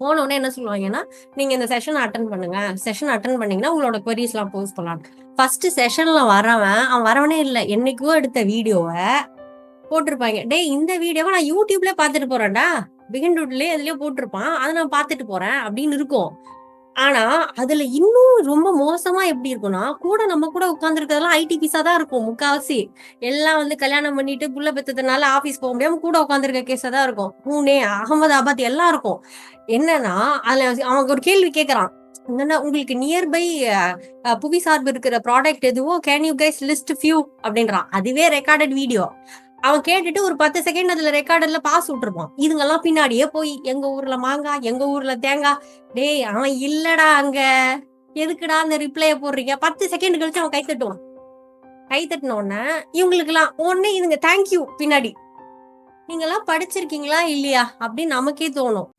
போனோடனே என்ன சொல்லுவாங்கன்னா, நீங்க இந்த செஷன் அட்டன் பண்ணுங்க. செஷன் அட்டன் பண்ணீங்கன்னா உங்களோட queries எல்லாம் போஸ்ட் பண்ணலாம். ஃபர்ஸ்ட் செஷன்ல அவன் வரவனே இல்ல. என்னைக்கோ எடுத்த வீடியோவ போட்டிருப்பாங்க. டேய் இந்த வீடியோவ நான் யூடியூப்ல பாத்துட்டு போறேன்டா. பிகின்டுட்லயே எதுலயோ போட்டிருப்பான். அதை நான் பாத்துட்டு போறேன் அப்படின்னு இருக்கும். ஆனா அதுல இன்னும் ரொம்ப மோசமா எப்படி இருக்கும்னா, நம்ம கூட உட்கார்ந்துருக்கிறதெல்லாம் ஐடி பீஸா தான் இருக்கும் முக்காவாசி. எல்லாம் வந்து கல்யாணம் பண்ணிட்டு புள்ள பெத்ததுனால ஆபீஸ் போக முடியாம கூட உட்கார்ந்துருக்க கேஸா தான் இருக்கும். பூனே, அகமதாபாத் எல்லாம் இருக்கும். என்னன்னா அதுல அவங்க ஒரு கேள்வி கேக்குறான். என்னன்னா, உங்களுக்கு நியர்பை புவி சார்பு இருக்கிற ப்ராடக்ட் எதுவோ, can you guys list few அப்படின்றான். அதுவே ரெக்கார்டட் வீடியோ. அவன் கேட்டுட்டு ஒரு 10 செகண்ட் அதுல ரெக்கார்டர்ல பாஸ் விட்டுருப்பான். இதுங்கெல்லாம் பின்னாடியே போய் எங்க ஊர்ல மாங்காய், எங்க ஊர்ல தேங்காய். டேய் அவன் இல்லடா அங்க, எதுக்குடா அந்த ரிப்ளைய போடுறீங்க? 10 செகண்ட் கழிச்சு அவன் கை தட்டுவான். கை தட்டின உடனே இவங்களுக்கு எல்லாம் உடனே இதுங்க தேங்க்யூ பின்னாடி. நீங்க எல்லாம் படிச்சிருக்கீங்களா இல்லையா அப்படின்னு நமக்கே தோணும்.